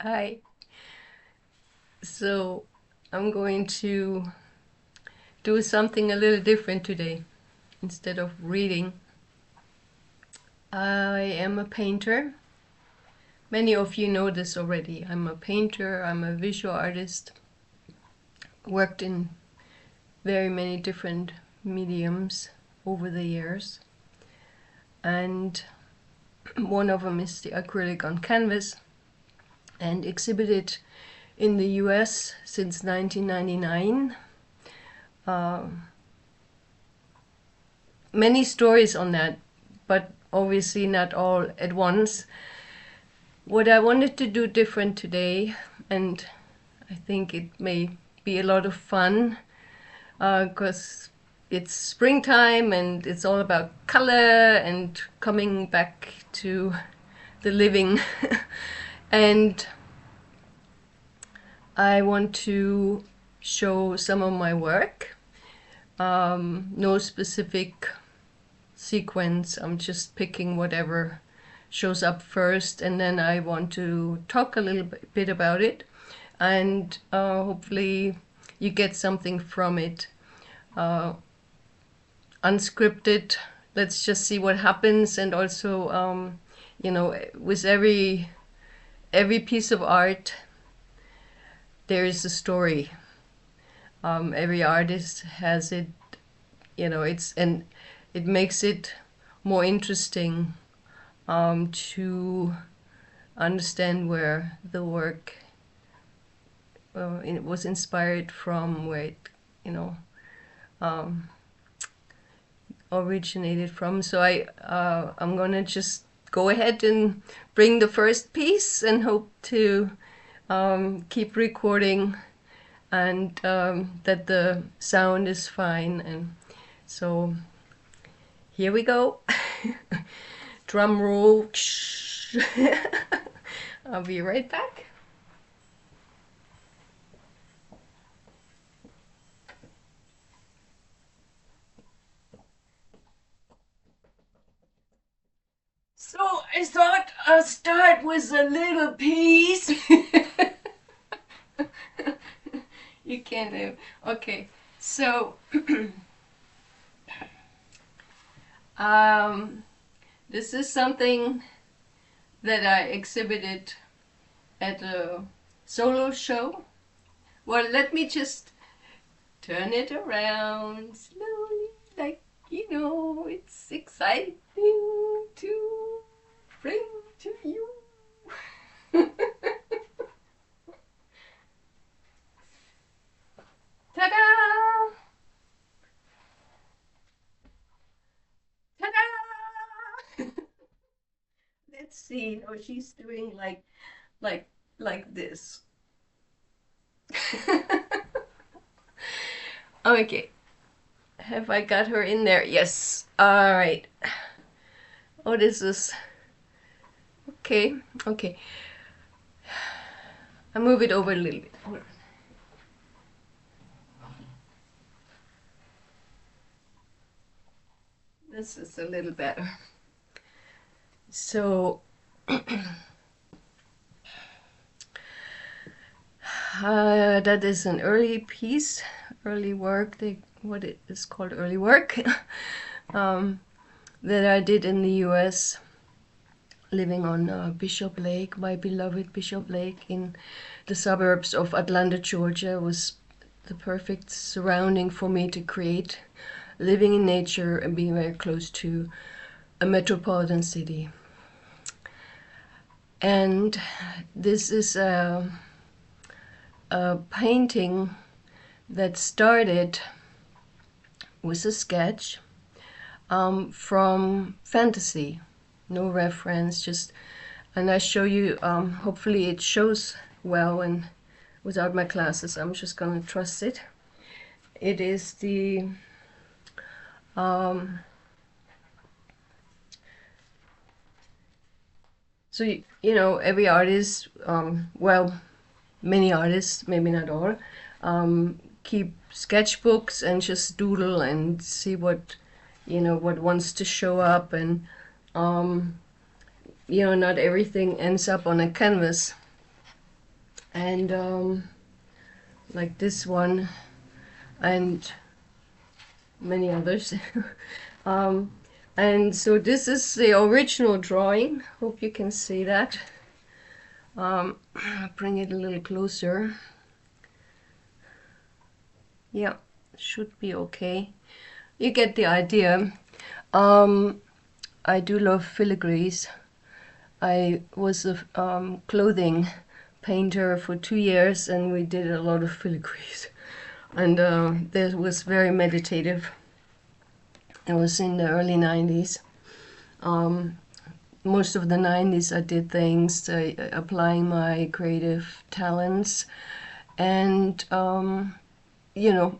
Hi. So I'm going to do something a little different today. Instead of reading, I am a painter. Many of you know this already. I'm a painter, I'm a visual artist, worked in very many different mediums over the years. And one of them is the acrylic on canvas, and exhibited in the US since 1999. Many stories on that, but obviously not all at once. What I wanted to do different today, and I think it may be a lot of fun, because it's springtime and it's all about color and coming back to the living. And I want to show some of my work. No specific sequence. I'm just picking whatever shows up first, and then I want to talk a little bit about it, and hopefully you get something from it. Unscripted. Let's just see what happens, and also, with every piece of art, there is a story. Every artist has it. It makes it more interesting to understand where the work it was inspired from, where it originated from. So I'm gonna just go ahead and bring the first piece and hope to keep recording, and that the sound is fine. And so here we go. Drum roll. I'll be right back. So I thought I'll start with a little piece. You can't do. Okay, so this is something that I exhibited at a solo show. Well, let me just turn it around slowly, like, it's exciting to bring to you. Ta-da! Ta-da! Let's see. Oh, she's doing like, like this. Okay. Have I got her in there? Yes. All right. Oh, this is okay. Okay. I move it over a little bit. Hold on. This is a little better. So that is an early piece, early work. What it is called early work, that I did in the U.S. living on Bishop Lake, my beloved Bishop Lake in the suburbs of Atlanta, Georgia. Was the perfect surrounding for me to create, living in nature and being very close to a metropolitan city. And this is a painting that started with a sketch from fantasy, no reference, just, and I show you, hopefully it shows well, and without my glasses I'm just gonna trust it. It is the so every artist, well, many artists, maybe not all, keep sketchbooks and just doodle and see what what wants to show up, and not everything ends up on a canvas. and like this one and many others. um, and so this is the original drawing. Hope you can see that. I'll bring it a little closer. Yeah, should be okay. You get the idea. I do love filigrees. I was a clothing painter for 2 years, and we did a lot of filigrees. And that was very meditative. It was in the early 90s. Most of the 90s I did things applying my creative talents and, you know,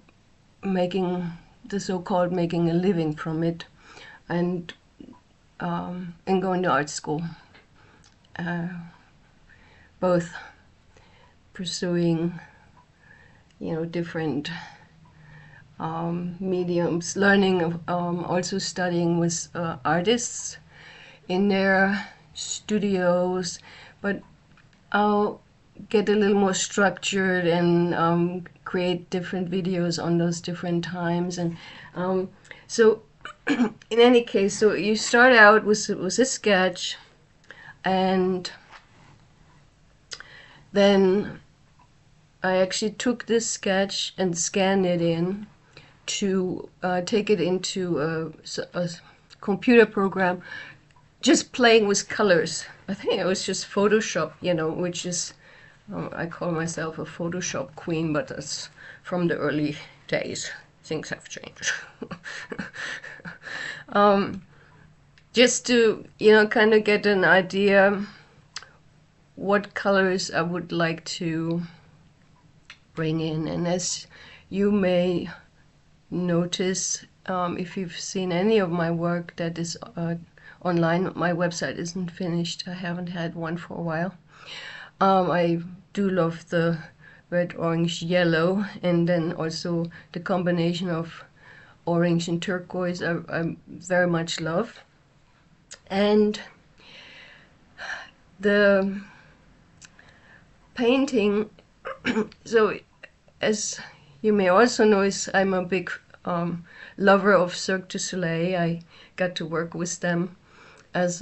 making the so-called making a living from it, and going to art school. Both pursuing, you know, different mediums, learning, also studying with artists in their studios, but I'll get a little more structured and create different videos on those different times. And so in any case, so you start out with a sketch, and then I actually took this sketch and scanned it in to take it into a computer program, just playing with colors. I think it was just Photoshop, you know, which is, I call myself a Photoshop queen, but that's from the early days. Things have changed. Just to, you know, kind of get an idea what colors I would like to bring in. And as you may notice, if you've seen any of my work that is online, my website isn't finished. I haven't had one for a while. I do love the red, orange, yellow, and then also the combination of orange and turquoise I very much love. And the painting, so as you may also know, is I'm a big lover of Cirque du Soleil. I got to work with them as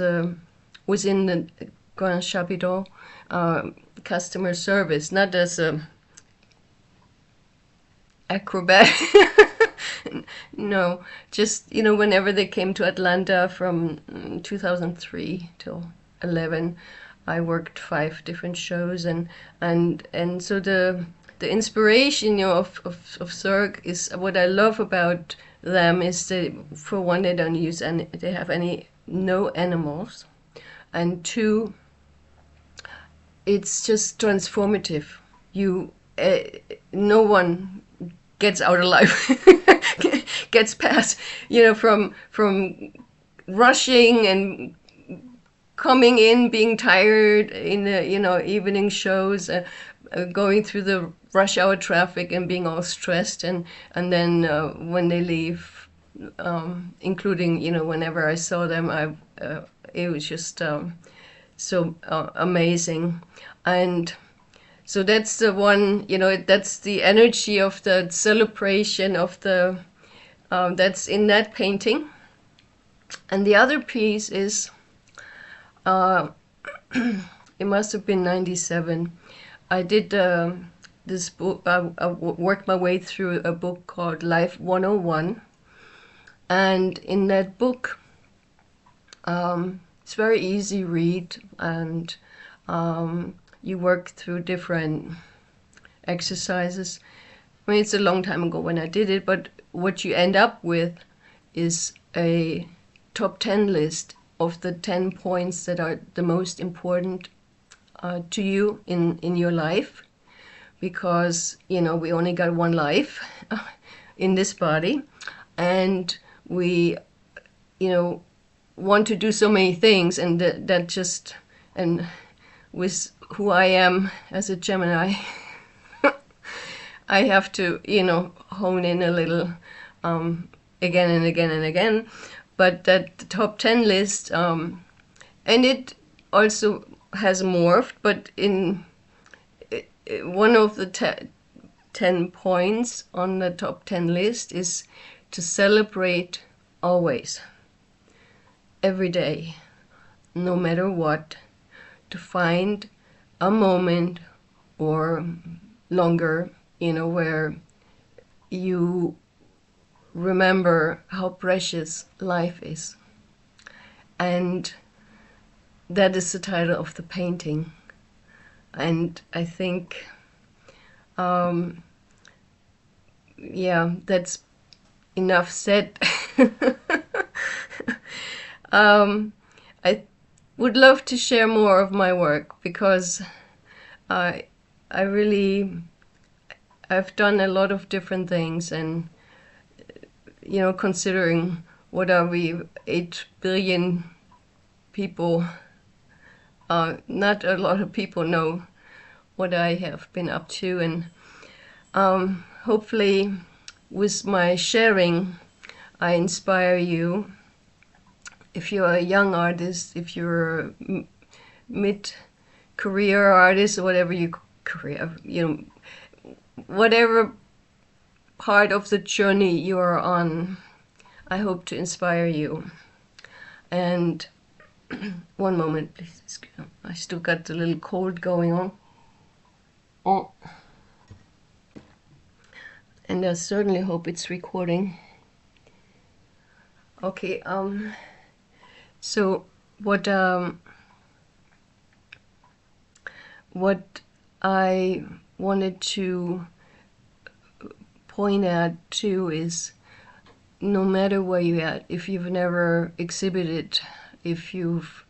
within the Grand Chapiteau customer service, not as a acrobat. No, just, you know, whenever they came to Atlanta from 2003 till 11, I worked 5 different shows, and so the inspiration, you know, of Cirque is, what I love about them is they, for one, they don't use any, they have no animals, and 2, it's just transformative. You no one gets out alive, gets past, you know, from rushing and coming in, being tired in the, you know, evening shows, going through the rush hour traffic and being all stressed, and then when they leave, including, you know, whenever I saw them, it was just so amazing. And so that's the one, you know, that's the energy of the celebration of the that's in that painting. And the other piece is it must have been 97. I did this book. I worked my way through a book called Life 101, and in that book, it's very easy read, and you work through different exercises. I mean, it's a long time ago when I did it, but what you end up with is a top 10 list of the 10 points that are the most important to you in your life, because, you know, we only got one life in this body, and we, you know, want to do so many things, and that just, and with who I am as a Gemini, I have to, you know, hone in a little again and again and again. But that top 10 list, and it also has morphed, but one of the 10 points on the top 10 list is to celebrate always, every day, no matter what, to find a moment or longer, where you remember how precious life is. And that is the title of the painting. And I think, yeah, that's enough said. I would love to share more of my work, because I've done a lot of different things, and considering what are we, 8 billion people, not a lot of people know what I have been up to, and hopefully with my sharing I inspire you. If you're a young artist, if you're a mid-career artist, or whatever whatever part of the journey you are on, I hope to inspire you. And one moment, please. I still got the little cold going on. Oh. And I certainly hope it's recording. Okay, so what I wanted to point out too is, no matter where you're at, if you've never exhibited, if you've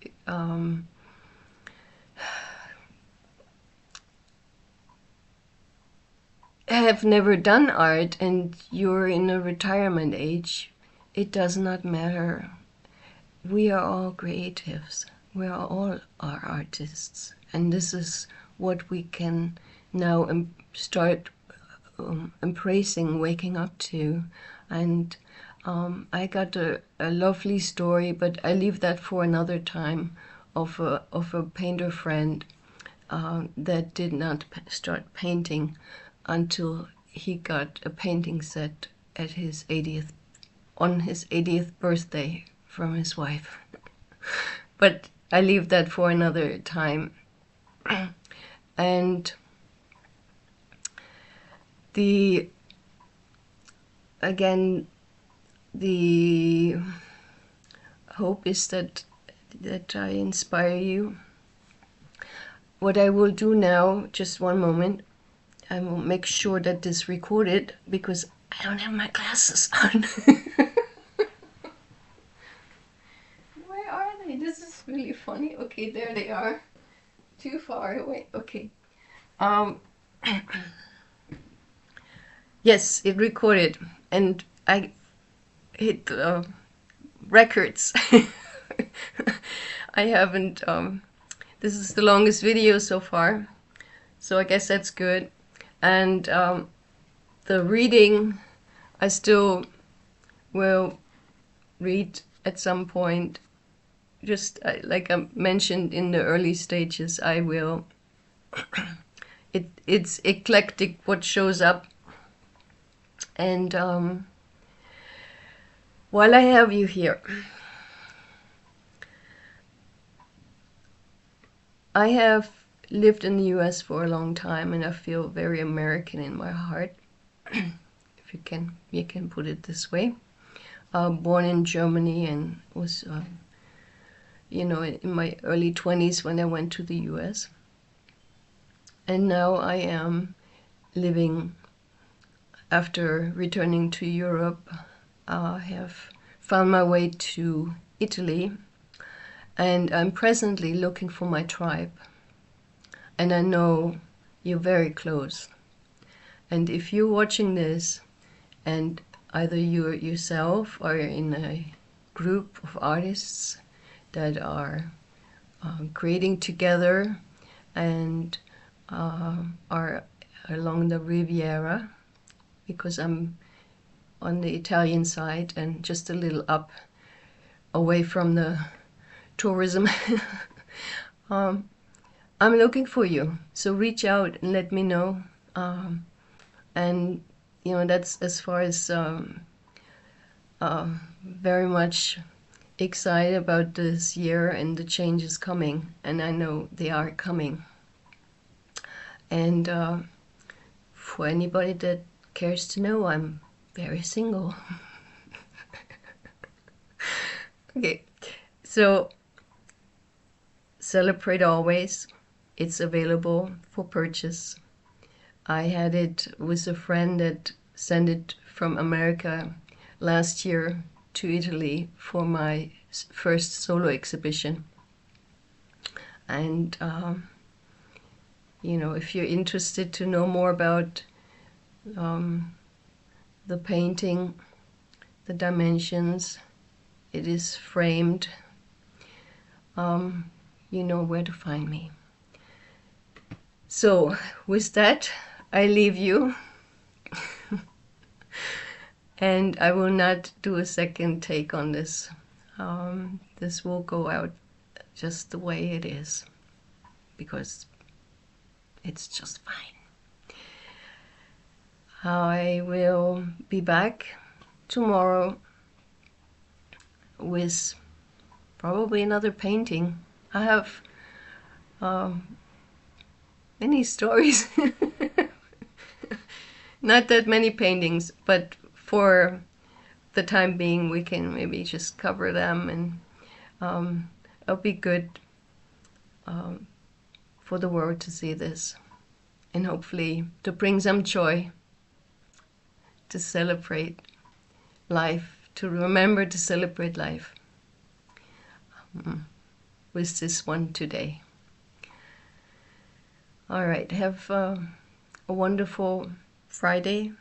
have never done art and you're in a retirement age, it does not matter. We are all creatives. We are all artists. And this is what we can now start embracing, waking up to. And I got a lovely story, but I leave that for another time, of a painter friend that did not start painting until he got a painting set at his 80th, on his 80th birthday from his wife. But I leave that for another time. And the hope is that I inspire you. What I will do now, just one moment, I will make sure that this is recorded, because I don't have my glasses on. Where are they? This is really funny. Okay, there they are. Too far away. Okay. Yes, it recorded, and I hit records. I haven't, this is the longest video so far, so I guess that's good. And the reading, I still will read at some point. Just like I mentioned in the early stages, I will. It's eclectic what shows up. And while I have you here, I have lived in the US for a long time, and I feel very American in my heart, if you can put it this way. Born in Germany, and was in my early 20s when I went to the US. And now I am living, after returning to Europe, I have found my way to Italy, and I'm presently looking for my tribe. And I know you're very close. And if you're watching this, and either you yourself are in a group of artists that are creating together and are along the Riviera, because I'm on the Italian side and just a little up away from the tourism. I'm looking for you. So reach out and let me know. And you know, that's as far as very much excited about this year and the changes coming, and I know they are coming. And for anybody that cares to know, I'm very single. Okay, so Celebrate Always. It's available for purchase. I had it with a friend that sent it from America last year to Italy for my first solo exhibition. And you know, if you're interested to know more about the painting, the dimensions, it is framed, you know where to find me. So with that, I leave you. And I will not do a second take on this. This will go out just the way it is, because it's just fine. I will be back tomorrow with probably another painting. I have many stories. Not that many paintings, but for the time being we can maybe just cover them, and it'll be good for the world to see this, and hopefully to bring some joy, to celebrate life, to remember to celebrate life with this one today. All right, have a wonderful Friday.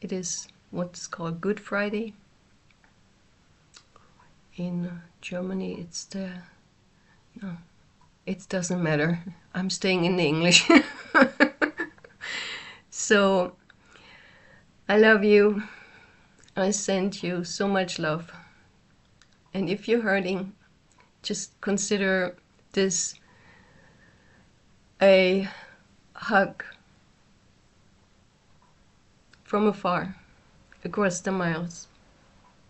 It is what's called Good Friday. In Germany it's no, it doesn't matter. I'm staying in the English. So I love you. I send you so much love. And if you're hurting, just consider this a hug from afar, across the miles,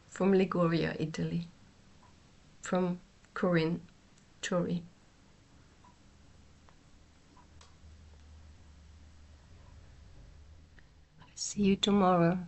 from Liguria, Italy, from Corinne, Tori. See you tomorrow.